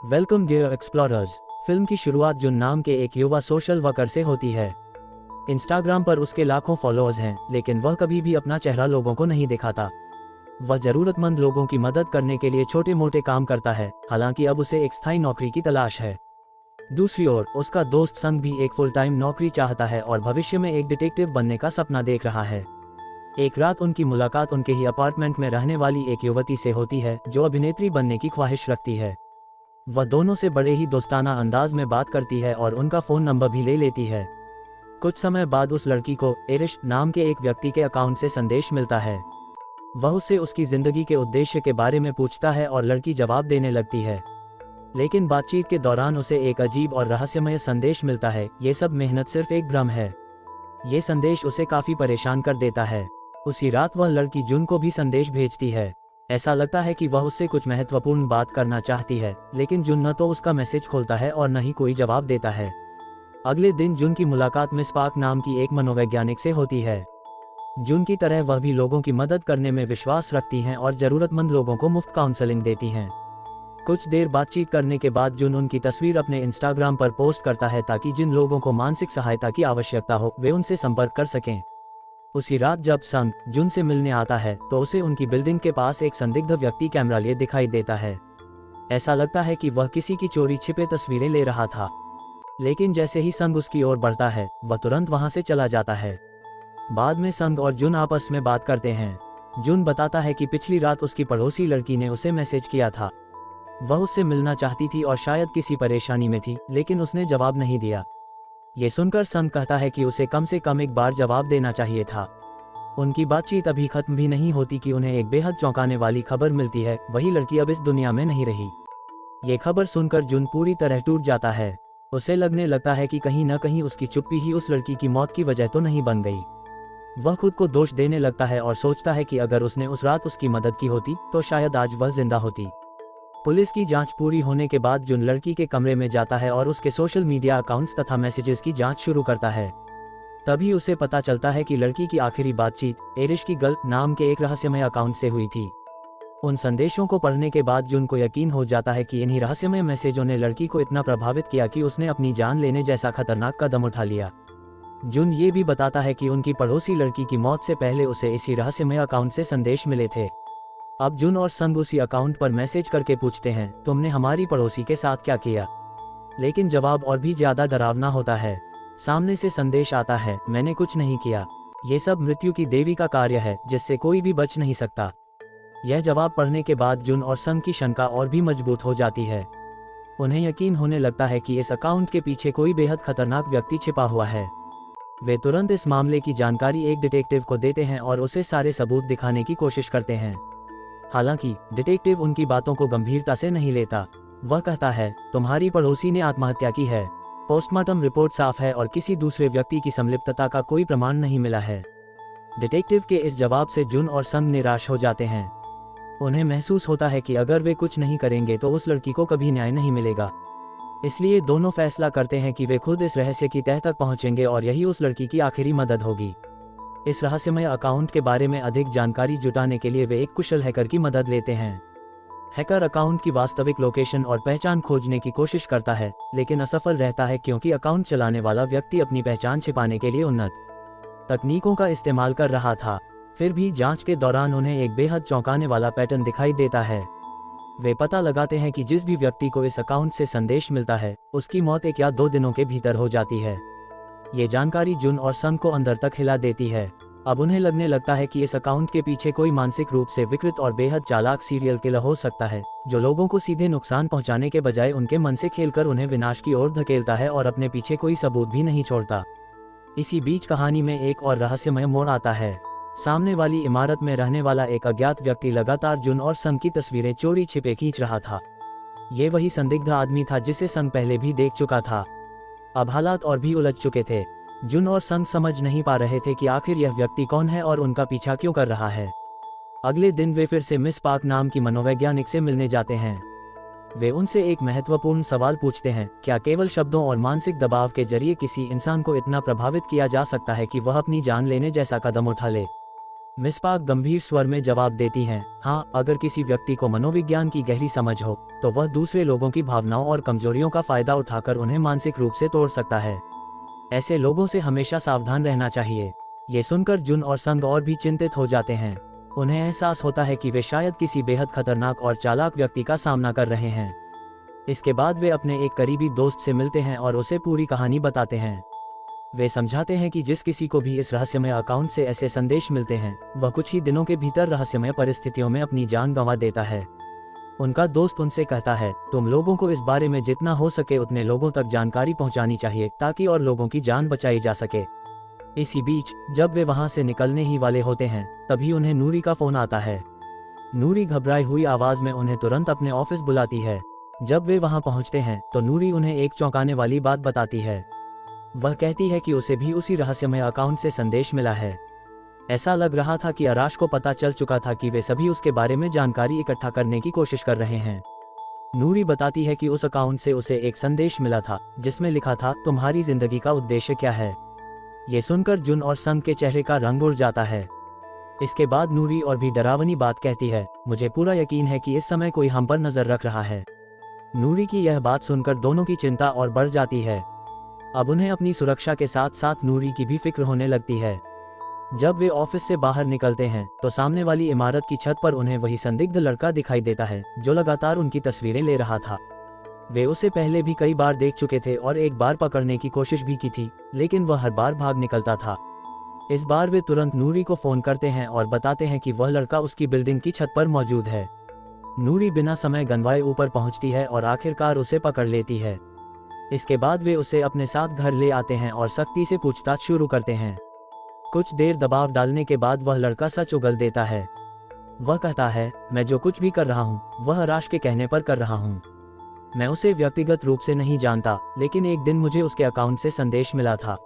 Welcome dear explorers. Film की शुरुआत जुन नाम के एक युवा सोशल वर्कर से होती है। इंस्टाग्राम पर उसके लाखों फॉलोअर्स हैं, लेकिन वह कभी भी अपना चेहरा लोगों को नहीं दिखाता। वह जरूरतमंद लोगों की मदद करने के लिए छोटे मोटे काम करता है, हालांकि अब उसे एक स्थायी नौकरी की तलाश है। दूसरी ओर उसका दोस्त संग भी एक फुल टाइम नौकरी चाहता है और भविष्य में एक डिटेक्टिव बनने का सपना देख रहा है। एक रात उनकी मुलाकात उनके ही अपार्टमेंट में रहने वाली एक युवती से होती है, जो अभिनेत्री बनने की ख्वाहिश रखती है। वह दोनों से बड़े ही दोस्ताना अंदाज में बात करती है और उनका फ़ोन नंबर भी ले लेती है। कुछ समय बाद उस लड़की को एरिश नाम के एक व्यक्ति के अकाउंट से संदेश मिलता है। वह उससे उसकी ज़िंदगी के उद्देश्य के बारे में पूछता है और लड़की जवाब देने लगती है। लेकिन बातचीत के दौरान उसे एक अजीब और रहस्यमय संदेश मिलता है, ये सब मेहनत सिर्फ एक भ्रम है। ये संदेश उसे काफ़ी परेशान कर देता है। उसी रात वह लड़की जुन को भी संदेश भेजती है। ऐसा लगता है कि वह उससे कुछ महत्वपूर्ण बात करना चाहती है, लेकिन जुन न तो उसका मैसेज खोलता है और न ही कोई जवाब देता है। अगले दिन जुन की मुलाकात मिस पार्क नाम की एक मनोवैज्ञानिक से होती है। जुन की तरह वह भी लोगों की मदद करने में विश्वास रखती हैं और ज़रूरतमंद लोगों को मुफ्त काउंसलिंग देती हैं। कुछ देर बातचीत करने के बाद जुन उनकी तस्वीर अपने इंस्टाग्राम पर पोस्ट करता है, ताकि जिन लोगों को मानसिक सहायता की आवश्यकता हो वे उनसे संपर्क कर सकें। उसी रात जब संग जुन से मिलने आता है तो उसे उनकी बिल्डिंग के पास एक संदिग्ध व्यक्ति कैमरा लिए दिखाई देता है। ऐसा लगता है कि वह किसी की चोरी छिपे तस्वीरें ले रहा था, लेकिन जैसे ही संग उसकी ओर बढ़ता है वह तुरंत वहां से चला जाता है। बाद में संग और जुन आपस में बात करते हैं। जुन बताता है कि पिछली रात उसकी पड़ोसी लड़की ने उसे मैसेज किया था। वह उससे मिलना चाहती थी और शायद किसी परेशानी में थी, लेकिन उसने जवाब नहीं दिया। ये सुनकर संग कहता है कि उसे कम से कम एक बार जवाब देना चाहिए था। उनकी बातचीत अभी खत्म भी नहीं होती कि उन्हें एक बेहद चौंकाने वाली खबर मिलती है, वही लड़की अब इस दुनिया में नहीं रही। ये खबर सुनकर जुन पूरी तरह टूट जाता है। उसे लगने लगता है कि कहीं न कहीं उसकी चुप्पी ही उस लड़की की मौत की वजह तो नहीं बन गई। वह खुद को दोष देने लगता है और सोचता है कि अगर उसने उस रात उसकी मदद की होती तो शायद आज वह जिंदा होती। पुलिस की जांच पूरी होने के बाद जुन लड़की के कमरे में जाता है और उसके सोशल मीडिया अकाउंट्स तथा मैसेजेस की जांच शुरू करता है। तभी उसे पता चलता है कि लड़की की आखिरी बातचीत एरिश की गर्ल नाम के एक रहस्यमय अकाउंट से हुई थी। उन संदेशों को पढ़ने के बाद जुन को यकीन हो जाता है कि इन्हीं रहस्यमय मैसेजों ने लड़की को इतना प्रभावित किया कि उसने अपनी जान लेने जैसा खतरनाक कदम उठा लिया। जुन ये भी बताता है कि उनकी पड़ोसी लड़की की मौत से पहले उसे इसी रहस्यमय अकाउंट से संदेश मिले थे। अब जुन और संग उसी अकाउंट पर मैसेज करके पूछते हैं, तुमने हमारी पड़ोसी के साथ क्या किया? लेकिन जवाब और भी ज्यादा डरावना होता है। सामने से संदेश आता है, मैंने कुछ नहीं किया, ये सब मृत्यु की देवी का कार्य है जिससे कोई भी बच नहीं सकता। यह जवाब पढ़ने के बाद जुन और संग की शंका और भी मजबूत हो जाती है। उन्हें यकीन होने लगता है कि इस अकाउंट के पीछे कोई बेहद खतरनाक व्यक्ति छिपा हुआ है। वे तुरंत इस मामले की जानकारी एक डिटेक्टिव को देते हैं और उसे सारे सबूत दिखाने की कोशिश करते हैं। हालांकि डिटेक्टिव उनकी बातों को गंभीरता से नहीं लेता। वह कहता है, तुम्हारी पड़ोसी ने आत्महत्या की है, पोस्टमार्टम रिपोर्ट साफ है और किसी दूसरे व्यक्ति की संलिप्तता का कोई प्रमाण नहीं मिला है। डिटेक्टिव के इस जवाब से जुन और संग निराश हो जाते हैं। उन्हें महसूस होता है कि अगर वे कुछ नहीं करेंगे तो उस लड़की को कभी न्याय नहीं मिलेगा। इसलिए दोनों फैसला करते हैं कि वे खुद इस रहस्य की तह तक पहुंचेंगे और यही उस लड़की की आखिरी मदद होगी। इस रहस्यमय अकाउंट के बारे में अधिक जानकारी जुटाने के लिए वे एक कुशल हैकर की मदद लेते हैं। हैकर अकाउंट की वास्तविक लोकेशन और पहचान खोजने की कोशिश करता है, लेकिन असफल रहता है क्योंकि अकाउंट चलाने वाला व्यक्ति अपनी पहचान छिपाने के लिए उन्नत तकनीकों का इस्तेमाल कर रहा था। फिर भी जांच के दौरान उन्हें एक बेहद चौंकाने वाला पैटर्न दिखाई देता है। वे पता लगाते हैं कि जिस भी व्यक्ति को इस अकाउंट से संदेश मिलता है उसकी मौत 1 या 2 दिनों के भीतर हो जाती है। ये जानकारी जुन और संग को अंदर तक हिला देती है। अब उन्हें लगने लगता है कि इस अकाउंट के पीछे कोई मानसिक रूप से विकृत और बेहद चालाक सीरियल किलर हो सकता है, जो लोगों को सीधे नुकसान पहुंचाने के बजाय उनके मन से खेलकर उन्हें विनाश की ओर धकेलता है और अपने पीछे कोई सबूत भी नहीं छोड़ता। इसी बीच कहानी में एक और रहस्यमय मोड़ आता है। सामने वाली इमारत में रहने वाला एक अज्ञात व्यक्ति लगातार जुन और संग की तस्वीरें चोरी छिपे खींच रहा था। ये वही संदिग्ध आदमी था जिसे संग पहले भी देख चुका था। अब हालात और भी उलझ चुके थे। जुन और संग समझ नहीं पा रहे थे कि आखिर यह व्यक्ति कौन है और उनका पीछा क्यों कर रहा है। अगले दिन वे फिर से मिस पार्क नाम की मनोवैज्ञानिक से मिलने जाते हैं। वे उनसे एक महत्वपूर्ण सवाल पूछते हैं, क्या केवल शब्दों और मानसिक दबाव के जरिए किसी इंसान को इतना प्रभावित किया जा सकता है कि वह अपनी जान लेने जैसा कदम उठा ले? मिस पाक गंभीर स्वर में जवाब देती हैं, हाँ, अगर किसी व्यक्ति को मनोविज्ञान की गहरी समझ हो तो वह दूसरे लोगों की भावनाओं और कमजोरियों का फायदा उठाकर उन्हें मानसिक रूप से तोड़ सकता है। ऐसे लोगों से हमेशा सावधान रहना चाहिए। ये सुनकर जुन और संग और भी चिंतित हो जाते हैं। उन्हें एहसास होता है कि वे शायद किसी बेहद खतरनाक और चालाक व्यक्ति का सामना कर रहे हैं। इसके बाद वे अपने एक करीबी दोस्त से मिलते हैं और उसे पूरी कहानी बताते हैं। वे समझाते हैं कि जिस किसी को भी इस रहस्यमय अकाउंट से ऐसे संदेश मिलते हैं वह कुछ ही दिनों के भीतर रहस्यमय परिस्थितियों में अपनी जान गंवा देता है। उनका दोस्त उनसे कहता है, तुम लोगों को इस बारे में जितना हो सके उतने लोगों तक जानकारी पहुंचानी चाहिए ताकि और लोगों की जान बचाई जा सके। इसी बीच जब वे वहां से निकलने ही वाले होते हैं तभी उन्हें नूरी का फोन आता है। नूरी घबराई हुई आवाज में उन्हें तुरंत अपने ऑफिस बुलाती है। जब वे वहां पहुंचते हैं तो नूरी उन्हें एक चौंकाने वाली बात बताती है। वह कहती है कि उसे भी उसी रहस्यमय अकाउंट से संदेश मिला है। ऐसा लग रहा था कि आराश को पता चल चुका था कि वे सभी उसके बारे में जानकारी इकट्ठा करने की कोशिश कर रहे हैं। नूरी बताती है कि उस अकाउंट से उसे एक संदेश मिला था जिसमें लिखा था, तुम्हारी जिंदगी का उद्देश्य क्या है। ये सुनकर जुन और संग के चेहरे का रंग उड़ जाता है। इसके बाद नूरी और भी डरावनी बात कहती है, मुझे पूरा यकीन है कि इस समय कोई हम पर नजर रख रहा है। नूरी की यह बात सुनकर दोनों की चिंता और बढ़ जाती है। अब उन्हें अपनी सुरक्षा के साथ साथ नूरी की भी फिक्र होने लगती है। जब वे ऑफिस से बाहर निकलते हैं तो सामने वाली इमारत की छत पर उन्हें वही संदिग्ध लड़का दिखाई देता है जो लगातार उनकी तस्वीरें ले रहा था। वे उसे पहले भी कई बार देख चुके थे और एक बार पकड़ने की कोशिश भी की थी, लेकिन वह हर बार भाग निकलता था। इस बार वे तुरंत नूरी को फोन करते हैं और बताते हैं कि वह लड़का उसकी बिल्डिंग की छत पर मौजूद है। नूरी बिना समय गंवाए ऊपर पहुंचती है और आखिरकार उसे पकड़ लेती है। इसके बाद वे उसे अपने साथ घर ले आते हैं और सख्ती से पूछताछ शुरू करते हैं। कुछ देर दबाव डालने के बाद वह लड़का सच उगल देता है। वह कहता है, मैं जो कुछ भी कर रहा हूँ वह आराश के कहने पर कर रहा हूँ। मैं उसे व्यक्तिगत रूप से नहीं जानता, लेकिन एक दिन मुझे उसके अकाउंट से संदेश मिला था।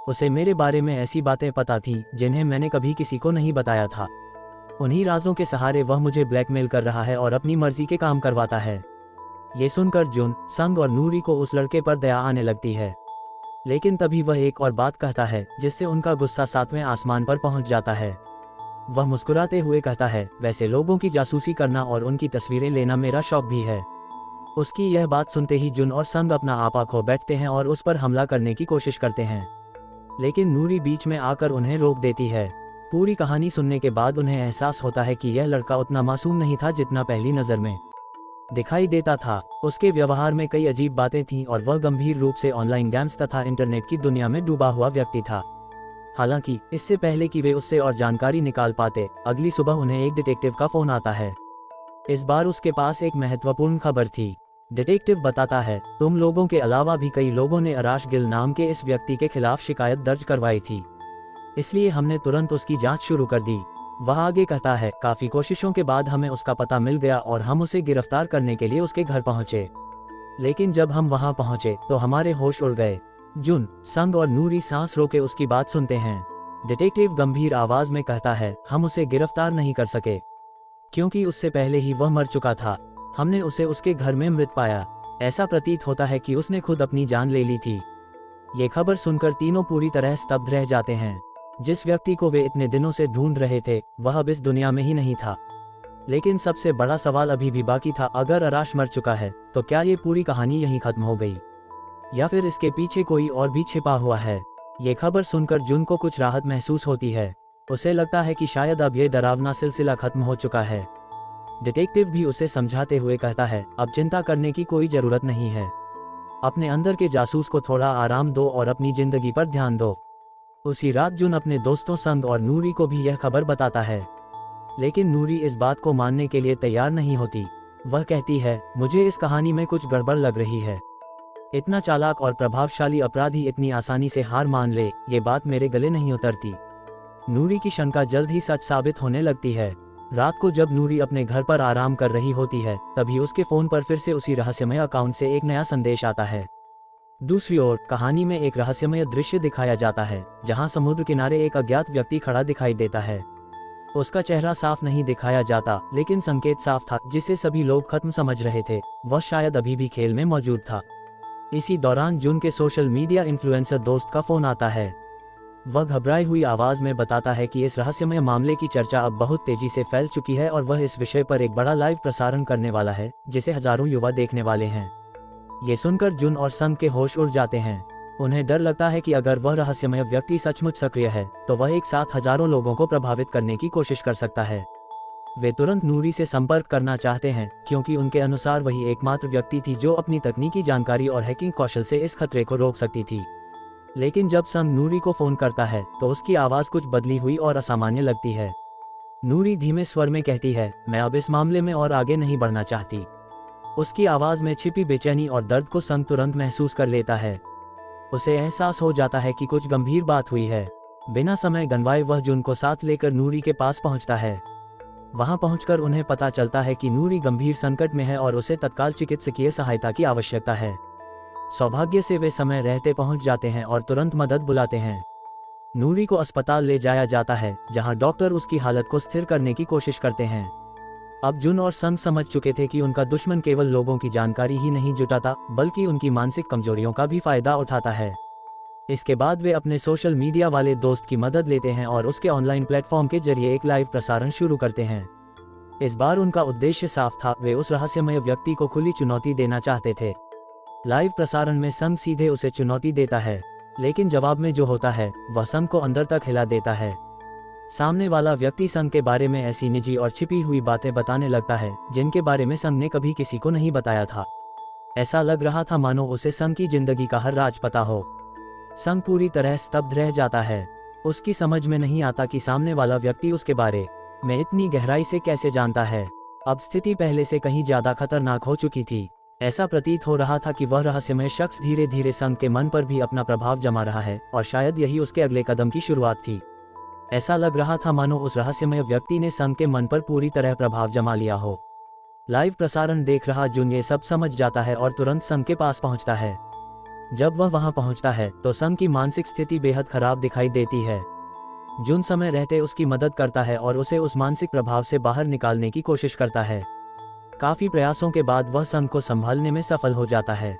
उसे मेरे बारे में ऐसी बातें पता थीं जिन्हें मैंने कभी किसी को नहीं बताया था। उन्हीं राजों के सहारे वह मुझे ब्लैकमेल कर रहा है और अपनी मर्जी के काम करवाता है। ये सुनकर जुन, संग और नूरी को उस लड़के पर दया आने लगती है, लेकिन तभी वह एक और बात कहता है जिससे उनका गुस्सा 7वें आसमान पर पहुंच जाता है। वह मुस्कुराते हुए कहता है, वैसे लोगों की जासूसी करना और उनकी तस्वीरें लेना मेरा शौक भी है। उसकी यह बात सुनते ही जुन और संग अपना आपा खो बैठते हैं और उस पर हमला करने की कोशिश करते हैं, लेकिन नूरी बीच में आकर उन्हें रोक देती है। पूरी कहानी सुनने के बाद उन्हें एहसास होता है कि यह लड़का उतना मासूम नहीं था जितना पहली नज़र में दिखाई देता था। उसके व्यवहार में कई अजीब बातें थीं और वह गंभीर रूप से ऑनलाइन गेम्स तथा इंटरनेट की दुनिया में डूबा हुआ व्यक्ति था। हालांकि इससे पहले कि वे उससे और जानकारी निकाल पाते, अगली सुबह उन्हें एक डिटेक्टिव का फोन आता है। इस बार उसके पास एक महत्वपूर्ण खबर थी। डिटेक्टिव बताता है, तुम लोगों के अलावा भी कई लोगों ने आराश गिल नाम के इस व्यक्ति के खिलाफ शिकायत दर्ज करवाई थी, इसलिए हमने तुरंत उसकी जांच शुरू कर दी। वह आगे कहता है, काफी कोशिशों के बाद हमें उसका पता मिल गया और हम उसे गिरफ्तार करने के लिए उसके घर पहुंचे, लेकिन जब हम वहां पहुंचे तो हमारे होश उड़ गए। जुन, संग और नूरी सांस रोके उसकी बात सुनते हैं। डिटेक्टिव गंभीर आवाज में कहता है, हम उसे गिरफ्तार नहीं कर सके क्योंकि उससे पहले ही वह मर चुका था। हमने उसे उसके घर में मृत पाया। ऐसा प्रतीत होता है कि उसने खुद अपनी जान ले ली थी। ये खबर सुनकर तीनों पूरी तरह स्तब्ध रह जाते हैं। जिस व्यक्ति को वे इतने दिनों से ढूंढ रहे थे वह अब इस दुनिया में ही नहीं था। लेकिन सबसे बड़ा सवाल अभी भी बाकी था, अगर आराश मर चुका है तो क्या ये पूरी कहानी यहीं खत्म हो गई या फिर इसके पीछे कोई और भी छिपा हुआ है। ये खबर सुनकर जुन को कुछ राहत महसूस होती है। उसे लगता है कि शायद अब ये डरावना सिलसिला खत्म हो चुका है। डिटेक्टिव भी उसे समझाते हुए कहता है, अब चिंता करने की कोई जरूरत नहीं है। अपने अंदर के जासूस को थोड़ा आराम दो और अपनी जिंदगी पर ध्यान दो। उसी रात जुन अपने दोस्तों संग और नूरी को भी यह खबर बताता है, लेकिन नूरी इस बात को मानने के लिए तैयार नहीं होती। वह कहती है, मुझे इस कहानी में कुछ गड़बड़ लग रही है। इतना चालाक और प्रभावशाली अपराधी इतनी आसानी से हार मान ले, ये बात मेरे गले नहीं उतरती। नूरी की शंका जल्द ही सच साबित होने लगती है। रात को जब नूरी अपने घर पर आराम कर रही होती है तभी उसके फोन पर फिर से उसी रहस्यमय अकाउंट से एक नया संदेश आता है। दूसरी ओर कहानी में एक रहस्यमय दृश्य दिखाया जाता है जहां समुद्र किनारे एक अज्ञात व्यक्ति खड़ा दिखाई देता है। उसका चेहरा साफ नहीं दिखाया जाता, लेकिन संकेत साफ था जिसे सभी लोग खत्म समझ रहे थे। वह शायद अभी भी खेल में मौजूद था। इसी दौरान जुन के सोशल मीडिया इन्फ्लुएंसर दोस्त का फोन आता है। वह घबराई हुई आवाज़ में बताता है कि इस रहस्यमय मामले की चर्चा अब बहुत तेजी से फैल चुकी है और वह इस विषय पर एक बड़ा लाइव प्रसारण करने वाला है जिसे हजारों युवा देखने वाले हैं। ये सुनकर जुन और संग के होश उड़ जाते हैं। उन्हें डर लगता है कि अगर वह रहस्यमय व्यक्ति सचमुच सक्रिय है तो वह एक साथ हजारों लोगों को प्रभावित करने की कोशिश कर सकता है। वे तुरंत नूरी से संपर्क करना चाहते हैं क्योंकि उनके अनुसार वही एकमात्र व्यक्ति थी जो अपनी तकनीकी जानकारी और हैकिंग कौशल से इस खतरे को रोक सकती थी। लेकिन जब संग नूरी को फोन करता है तो उसकी आवाज़ कुछ बदली हुई और असामान्य लगती है। नूरी धीमे स्वर में कहती है, मैं अब इस मामले में और आगे नहीं बढ़ना चाहती। उसकी आवाज़ में छिपी बेचैनी और दर्द को संग तुरंत महसूस कर लेता है। उसे एहसास हो जाता है कि कुछ गंभीर बात हुई है। बिना समय गंवाए वह जुन को साथ लेकर नूरी के पास पहुंचता है। वहां पहुंचकर उन्हें पता चलता है कि नूरी गंभीर संकट में है और उसे तत्काल चिकित्सकीय सहायता की आवश्यकता है। सौभाग्य से वे समय रहते पहुंच जाते हैं और तुरंत मदद बुलाते हैं। नूरी को अस्पताल ले जाया जाता है जहां डॉक्टर उसकी हालत को स्थिर करने की कोशिश करते हैं। अब जुन और संग समझ चुके थे कि उनका दुश्मन केवल लोगों की जानकारी ही नहीं जुटाता बल्कि उनकी मानसिक कमजोरियों का भी फायदा उठाता है। इसके बाद वे अपने सोशल मीडिया वाले दोस्त की मदद लेते हैं और उसके ऑनलाइन प्लेटफॉर्म के जरिए एक लाइव प्रसारण शुरू करते हैं। इस बार उनका उद्देश्य साफ था, वे उस रहस्यमय व्यक्ति को खुली चुनौती देना चाहते थे। लाइव प्रसारण में संग सीधे उसे चुनौती देता है, लेकिन जवाब में जो होता है वह संग को अंदर तक हिला देता है। सामने वाला व्यक्ति संग के बारे में ऐसी निजी और छिपी हुई बातें बताने लगता है जिनके बारे में संग ने कभी किसी को नहीं बताया था। ऐसा लग रहा था मानो उसे संग की जिंदगी का हर राज पता हो। संग पूरी तरह स्तब्ध रह जाता है। उसकी समझ में नहीं आता कि सामने वाला व्यक्ति उसके बारे में इतनी गहराई से कैसे जानता है। अब स्थिति पहले से कहीं ज्यादा खतरनाक हो चुकी थी। ऐसा प्रतीत हो रहा था कि वह रहस्यमय शख्स धीरे धीरे संग के मन पर भी अपना प्रभाव जमा रहा है और शायद यही उसके अगले कदम की शुरुआत थी। ऐसा लग रहा था मानो उस रहस्यमय व्यक्ति ने संग के मन पर पूरी तरह प्रभाव जमा लिया हो। लाइव प्रसारण देख रहा जुन ये सब समझ जाता है और तुरंत संग के पास पहुंचता है। जब वह वहां पहुंचता है तो संग की मानसिक स्थिति बेहद खराब दिखाई देती है। जुन समय रहते उसकी मदद करता है और उसे उस मानसिक प्रभाव से बाहर निकालने की कोशिश करता है। काफी प्रयासों के बाद वह संग को संभालने में सफल हो जाता है।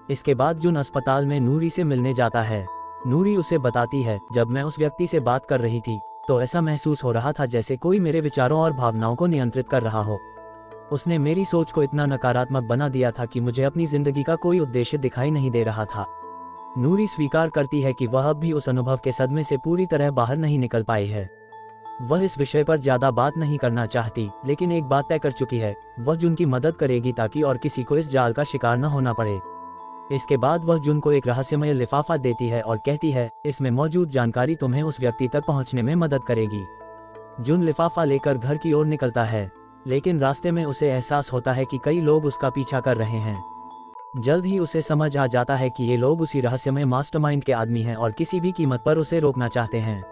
इसके बाद जुन अस्पताल में नूरी से मिलने जाता है। नूरी उसे बताती है, जब मैं उस व्यक्ति से बात कर रही थी तो ऐसा महसूस हो रहा था जैसे कोई मेरे विचारों और भावनाओं को नियंत्रित कर रहा हो। उसने मेरी सोच को इतना नकारात्मक बना दिया था कि मुझे अपनी जिंदगी का कोई उद्देश्य दिखाई नहीं दे रहा था। नूरी स्वीकार करती है कि वह अब भी उस अनुभव के सदमे से पूरी तरह बाहर नहीं निकल पाई है। वह इस विषय पर ज्यादा बात नहीं करना चाहती, लेकिन एक बात तय कर चुकी है, वह जुन की मदद करेगी ताकि और किसी को इस जाल का शिकार न होना पड़े। इसके बाद वह जुन को एक रहस्यमय लिफाफा देती है और कहती है, इसमें मौजूद जानकारी तुम्हें उस व्यक्ति तक पहुंचने में मदद करेगी। जुन लिफाफा लेकर घर की ओर निकलता है, लेकिन रास्ते में उसे एहसास होता है कि कई लोग उसका पीछा कर रहे हैं। जल्द ही उसे समझ आ जाता है कि ये लोग उसी रहस्यमय मास्टरमाइंड के आदमी हैं और किसी भी कीमत पर उसे रोकना चाहते हैं।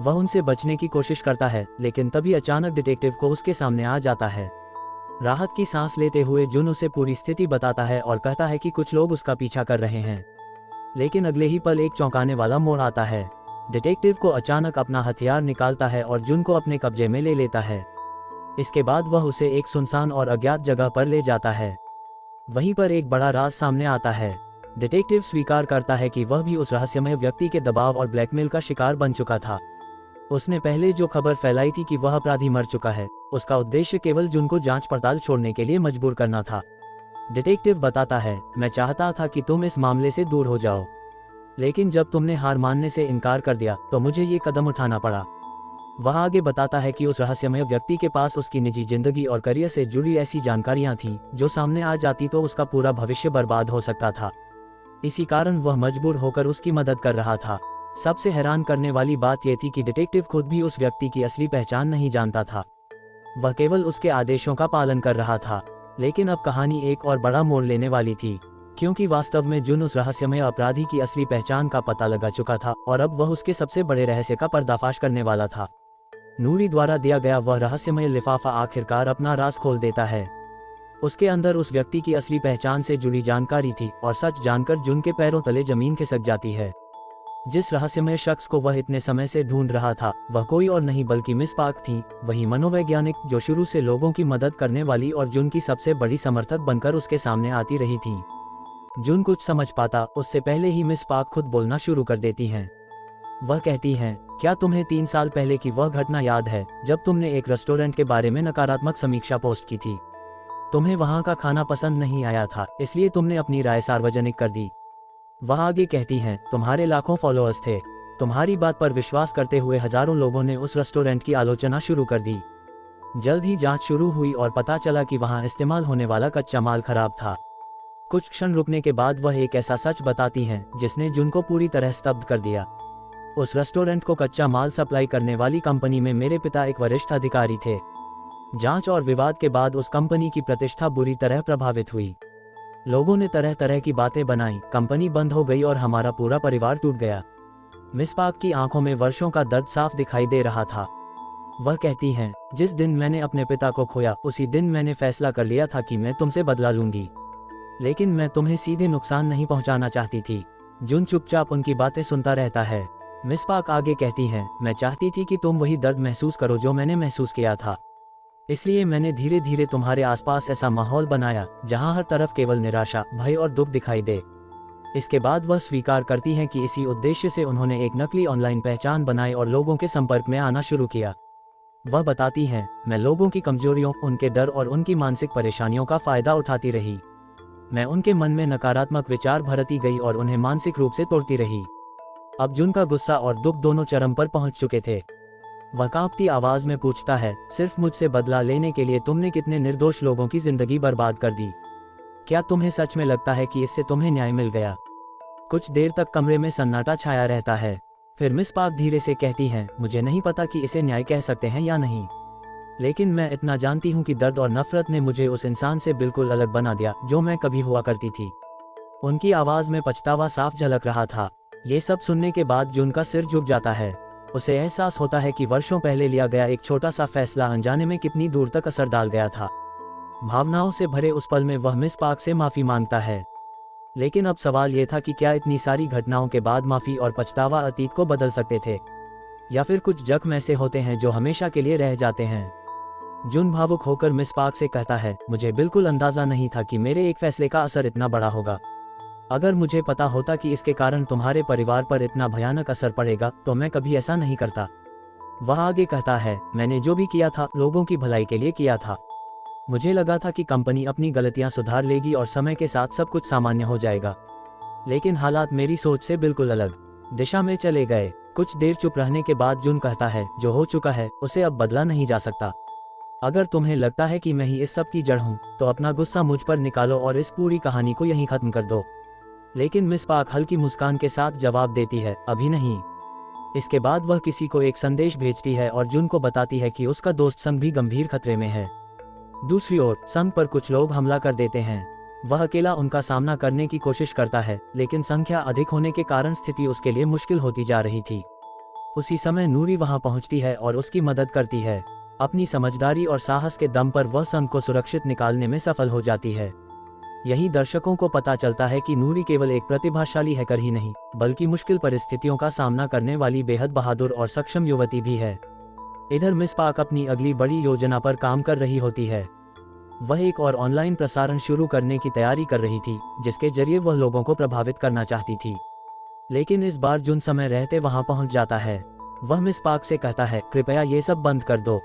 वह उनसे बचने की कोशिश करता है, लेकिन तभी अचानक डिटेक्टिव को उसके सामने आ जाता है। राहत की सांस लेते हुए जुन उसे पूरी स्थिति बताता है और कहता है कि कुछ लोग उसका पीछा कर रहे हैं। लेकिन अगले ही पल एक चौंकाने वाला मोड़ आता है। डिटेक्टिव को अचानक अपना हथियार निकालता है और जुन को अपने कब्जे में ले लेता है। इसके बाद वह उसे एक सुनसान और अज्ञात जगह पर ले जाता है। वहीं पर एक बड़ा राज सामने आता है। डिटेक्टिव स्वीकार करता है कि वह भी उस रहस्यमय व्यक्ति के दबाव और ब्लैकमेल का शिकार बन चुका था। उसने पहले जो खबर फैलाई थी कि वह अपराधी मर चुका है, उसका उद्देश्य केवल जुन को जांच पड़ताल छोड़ने के लिए मजबूर करना था। डिटेक्टिव बताता है, मैं चाहता था कि तुम इस मामले से दूर हो जाओ, लेकिन जब तुमने हार मानने से इनकार कर दिया तो मुझे ये कदम उठाना पड़ा। वह आगे बताता है कि उस रहस्यमय व्यक्ति के पास उसकी निजी जिंदगी और करियर से जुड़ी ऐसी जानकारियां थीं जो सामने आ जाती तो उसका पूरा भविष्य बर्बाद हो सकता था। इसी कारण वह मजबूर होकर उसकी मदद कर रहा था। सबसे हैरान करने वाली बात यह थी कि डिटेक्टिव खुद भी उस व्यक्ति की असली पहचान नहीं जानता था। वह केवल उसके आदेशों का पालन कर रहा था। लेकिन अब कहानी एक और बड़ा मोड़ लेने वाली थी, क्योंकि वास्तव में जुन उस रहस्यमय अपराधी की असली पहचान का पता लगा चुका था और अब वह उसके सबसे बड़े रहस्य का पर्दाफाश करने वाला था। नूरी द्वारा दिया गया वह रहस्यमय लिफाफा आखिरकार अपना राज खोल देता है। उसके अंदर उस व्यक्ति की असली पहचान से जुड़ी जानकारी थी और सच जानकर जुन के पैरों तले जमीन खिसक जाती है। जिस रहस्यमय शख्स को वह इतने समय से ढूंढ रहा था वह कोई और नहीं बल्कि मिस पार्क थी, वही मनोवैज्ञानिक जो शुरू से लोगों की मदद करने वाली और जुन की सबसे बड़ी समर्थक बनकर उसके सामने आती रही थी। जुन कुछ समझ पाता उससे पहले ही मिस पार्क खुद बोलना शुरू कर देती हैं। वह कहती हैं, क्या तुम्हें 3 साल पहले की वह घटना याद है जब तुमने एक रेस्टोरेंट के बारे में नकारात्मक समीक्षा पोस्ट की थी? तुम्हें वहाँ का खाना पसंद नहीं आया था, इसलिए तुमने अपनी राय सार्वजनिक कर दी। वह आगे कहती हैं, तुम्हारे लाखों फॉलोअर्स थे। तुम्हारी बात पर विश्वास करते हुए हजारों लोगों ने उस रेस्टोरेंट की आलोचना शुरू कर दी। जल्द ही जांच शुरू हुई और पता चला कि वहां इस्तेमाल होने वाला कच्चा माल खराब था। कुछ क्षण रुकने के बाद वह एक ऐसा सच बताती हैं जिसने जुन को पूरी तरह स्तब्ध कर दिया। उस रेस्टोरेंट को कच्चा माल सप्लाई करने वाली कंपनी में मेरे पिता एक वरिष्ठ अधिकारी थे। जांच और विवाद के बाद उस कंपनी की प्रतिष्ठा बुरी तरह प्रभावित हुई। लोगों ने तरह तरह की बातें बनाई, कंपनी बंद हो गई और हमारा पूरा परिवार टूट गया। मिस पाक की आंखों में वर्षों का दर्द साफ दिखाई दे रहा था। वह कहती हैं, जिस दिन मैंने अपने पिता को खोया उसी दिन मैंने फैसला कर लिया था कि मैं तुमसे बदला लूंगी, लेकिन मैं तुम्हें सीधे नुकसान नहीं पहुंचाना चाहती थी। जुन चुपचाप उनकी बातें सुनता रहता है। मिस पाक आगे कहती हैं, मैं चाहती थी कि तुम वही दर्द महसूस करो जो मैंने महसूस किया था, इसलिए मैंने धीरे धीरे तुम्हारे आसपास ऐसा माहौल बनाया जहां हर तरफ केवल निराशा, भय और दुख दिखाई दे। इसके बाद वह स्वीकार करती हैं कि इसी उद्देश्य से उन्होंने एक नकली ऑनलाइन पहचान बनाई और लोगों के संपर्क में आना शुरू किया। वह बताती हैं, मैं लोगों की कमजोरियों, उनके डर और उनकी मानसिक परेशानियों का फायदा उठाती रही। मैं उनके मन में नकारात्मक विचार भरती गई और उन्हें मानसिक रूप से तोड़ती रही। अब जुन का गुस्सा और दुख दोनों चरम पर पहुंच चुके थे। वह कांपती आवाज में पूछता है, सिर्फ मुझसे बदला लेने के लिए तुमने कितने निर्दोष लोगों की जिंदगी बर्बाद कर दी? क्या तुम्हें सच में लगता है कि इससे तुम्हें न्याय मिल गया? कुछ देर तक कमरे में सन्नाटा छाया रहता है। फिर मिस पाक धीरे से कहती हैं, मुझे नहीं पता कि इसे न्याय कह सकते हैं या नहीं, लेकिन मैं इतना जानती हूँ कि दर्द और नफरत ने मुझे उस इंसान से बिल्कुल अलग बना दिया जो मैं कभी हुआ करती थी। उनकी आवाज में पछतावा साफ झलक रहा था। ये सब सुनने के बाद जुन का सिर झुक जाता है। उसे एहसास होता है कि वर्षों पहले लिया गया एक छोटा सा फैसला अनजाने में कितनी दूर तक असर डाल गया था। भावनाओं से भरे उस पल में वह मिस पाक से माफी मांगता है, लेकिन अब सवाल यह था कि क्या इतनी सारी घटनाओं के बाद माफी और पछतावा अतीत को बदल सकते थे, या फिर कुछ जख्म ऐसे होते हैं जो हमेशा के लिए रह जाते हैं। जुन भावुक होकर मिस पाक से कहता है, मुझे बिल्कुल अंदाजा नहीं था कि मेरे एक फैसले का असर इतना बड़ा होगा। अगर मुझे पता होता कि इसके कारण तुम्हारे परिवार पर इतना भयानक असर पड़ेगा तो मैं कभी ऐसा नहीं करता। वह आगे कहता है, मैंने जो भी किया था लोगों की भलाई के लिए किया था। मुझे लगा था कि कंपनी अपनी गलतियां सुधार लेगी और समय के साथ सब कुछ सामान्य हो जाएगा, लेकिन हालात मेरी सोच से बिल्कुल अलग दिशा में चले गए। कुछ देर चुप रहने के बाद जुन कहता है, जो हो चुका है उसे अब बदला नहीं जा सकता। अगर तुम्हें लगता है कि मैं ही इस सब की जड़ हूँ तो अपना गुस्सा मुझ पर निकालो और इस पूरी कहानी को यहीं खत्म कर दो। लेकिन मिस पाक हल्की मुस्कान के साथ जवाब देती है, अभी नहीं। इसके बाद वह किसी को एक संदेश भेजती है और जुन को बताती है कि उसका दोस्त संग भी गंभीर खतरे में है। दूसरी ओर संग पर कुछ लोग हमला कर देते हैं। वह अकेला उनका सामना करने की कोशिश करता है, लेकिन संख्या अधिक होने के कारण स्थिति उसके लिए मुश्किल होती जा रही थी। उसी समय नूरी वहां पहुंचती है और उसकी मदद करती है। अपनी समझदारी और साहस के दम पर वह संग को सुरक्षित निकालने में सफल हो जाती है। यही दर्शकों को पता चलता है कि नूरी केवल एक प्रतिभाशाली हैकर ही नहीं, बल्कि मुश्किल परिस्थितियों का सामना करने वाली बेहद बहादुर और सक्षम युवती भी है। इधर मिस पाक अपनी अगली बड़ी योजना पर काम कर रही होती है। वह एक और ऑनलाइन प्रसारण शुरू करने की तैयारी कर रही थी, जिसके जरिए वह लोगों को प्रभावित करना चाहती थी। लेकिन इस बार जुन समय रहते वहां पहुंच जाता है। वह मिस पाक से कहता है, कृपया ये सब बंद कर दो,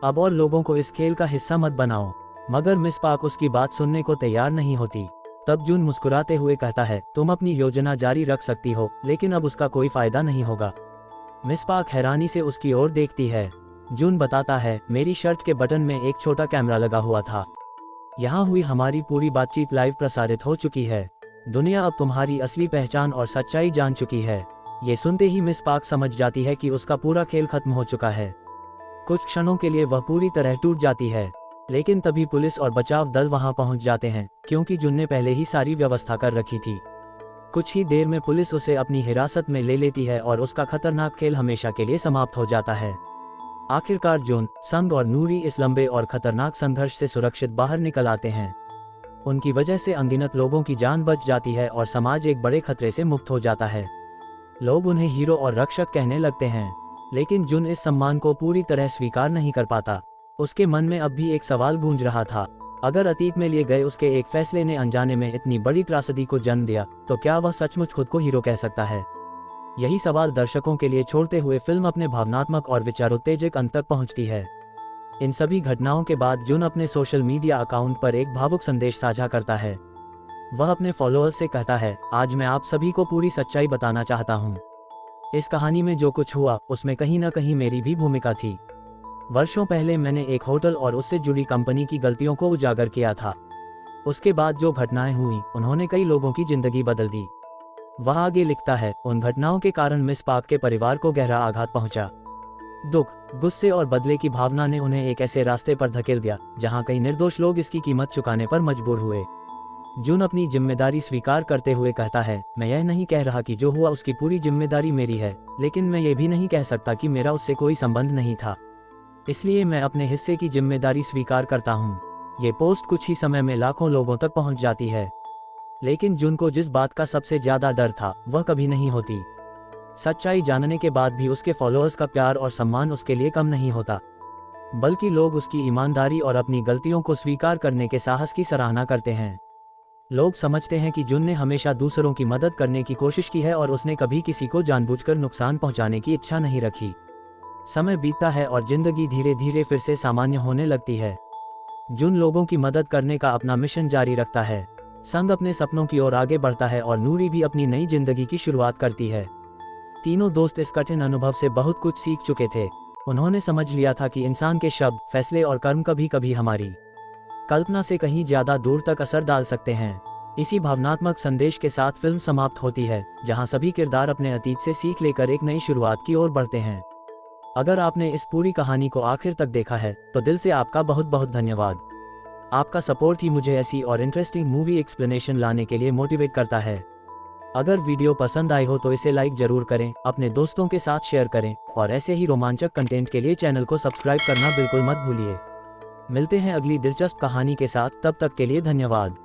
अब और लोगों को इस खेल का हिस्सा मत बनाओ। मगर मिस पाक उसकी बात सुनने को तैयार नहीं होती। तब जुन मुस्कुराते हुए कहता है, तुम अपनी योजना जारी रख सकती हो, लेकिन अब उसका कोई फायदा नहीं होगा। मिस पाक हैरानी से उसकी ओर देखती है। जुन बताता है, मेरी शर्ट के बटन में एक छोटा कैमरा लगा हुआ था। यहाँ हुई हमारी पूरी बातचीत लाइव प्रसारित हो चुकी है। दुनिया अब तुम्हारी असली पहचान और सच्चाई जान चुकी है। ये सुनते ही मिस पाक समझ जाती है कि उसका पूरा खेल खत्म हो चुका है। कुछ क्षणों के लिए वह पूरी तरह टूट जाती है, लेकिन तभी पुलिस और बचाव दल वहां पहुंच जाते हैं, क्योंकि जुन ने पहले ही सारी व्यवस्था कर रखी थी। कुछ ही देर में पुलिस उसे अपनी हिरासत में ले लेती है और उसका खतरनाक खेल हमेशा के लिए समाप्त हो जाता है। आखिरकार जुन, संग और नूरी इस लंबे और खतरनाक संघर्ष से सुरक्षित बाहर निकल आते हैं। उनकी वजह से अनगिनत लोगों की जान बच जाती है और समाज एक बड़े खतरे से मुक्त हो जाता है। लोग उन्हें हीरो और रक्षक कहने लगते हैं, लेकिन जुन इस सम्मान को पूरी तरह स्वीकार नहीं कर पाता। उसके मन में अब भी एक सवाल गूंज रहा था, अगर अतीत में लिए गए उसके एक फैसले ने अनजाने में इतनी बड़ी त्रासदी को जन्म दिया, तो क्या वह सचमुच खुद को हीरो कह सकता है? यही सवाल दर्शकों के लिए छोड़ते हुए फिल्म अपने भावनात्मक और विचारोत्तेजक अंत तक पहुंचती है। इन सभी घटनाओं के बाद जुन अपने सोशल मीडिया अकाउंट पर एक भावुक संदेश साझा करता है। वह अपने फॉलोअर्स से कहता है, आज मैं आप सभी को पूरी सच्चाई बताना चाहता हूं। इस कहानी में जो कुछ हुआ उसमें कहीं ना कहीं मेरी भी भूमिका थी। वर्षों पहले मैंने एक होटल और उससे जुड़ी कंपनी की गलतियों को उजागर किया था। उसके बाद जो घटनाएं हुई उन्होंने कई लोगों की जिंदगी बदल दी। वह आगे लिखता है, उन घटनाओं के कारण मिस पार्क के परिवार को गहरा आघात पहुंचा। दुख, गुस्से और बदले की भावना ने उन्हें एक ऐसे रास्ते पर धकेल दिया जहां कई निर्दोष लोग इसकी कीमत चुकाने पर मजबूर हुए। जुन अपनी जिम्मेदारी स्वीकार करते हुए कहता है, मैं यह नहीं कह रहा कि जो हुआ उसकी पूरी जिम्मेदारी मेरी है, लेकिन मैं ये भी नहीं कह सकता कि मेरा उससे कोई संबंध नहीं था। इसलिए मैं अपने हिस्से की जिम्मेदारी स्वीकार करता हूँ। ये पोस्ट कुछ ही समय में लाखों लोगों तक पहुँच जाती है। लेकिन जुन को जिस बात का सबसे ज्यादा डर था वह कभी नहीं होती। सच्चाई जानने के बाद भी उसके फॉलोअर्स का प्यार और सम्मान उसके लिए कम नहीं होता, बल्कि लोग उसकी ईमानदारी और अपनी गलतियों को स्वीकार करने के साहस की सराहना करते हैं। लोग समझते हैं कि जुन ने हमेशा दूसरों की मदद करने की कोशिश की है और उसने कभी किसी को जानबूझकर नुकसान पहुंचाने की इच्छा नहीं रखी। समय बीतता है और जिंदगी धीरे धीरे फिर से सामान्य होने लगती है। जुन लोगों की मदद करने का अपना मिशन जारी रखता है, संग अपने सपनों की ओर आगे बढ़ता है और नूरी भी अपनी नई जिंदगी की शुरुआत करती है। तीनों दोस्त इस कठिन अनुभव से बहुत कुछ सीख चुके थे। उन्होंने समझ लिया था कि इंसान के शब्द, फैसले और कर्म कभी कभी हमारी कल्पना से कहीं ज्यादा दूर तक असर डाल सकते हैं। इसी भावनात्मक संदेश के साथ फिल्म समाप्त होती है, जहां सभी किरदार अपने अतीत से सीख लेकर एक नई शुरुआत की ओर बढ़ते हैं। अगर आपने इस पूरी कहानी को आखिर तक देखा है तो दिल से आपका बहुत बहुत धन्यवाद। आपका सपोर्ट ही मुझे ऐसी और इंटरेस्टिंग मूवी एक्सप्लेनेशन लाने के लिए मोटिवेट करता है। अगर वीडियो पसंद आई हो तो इसे लाइक जरूर करें, अपने दोस्तों के साथ शेयर करें और ऐसे ही रोमांचक कंटेंट के लिए चैनल को सब्सक्राइब करना बिल्कुल मत भूलिए। मिलते हैं अगली दिलचस्प कहानी के साथ, तब तक के लिए धन्यवाद।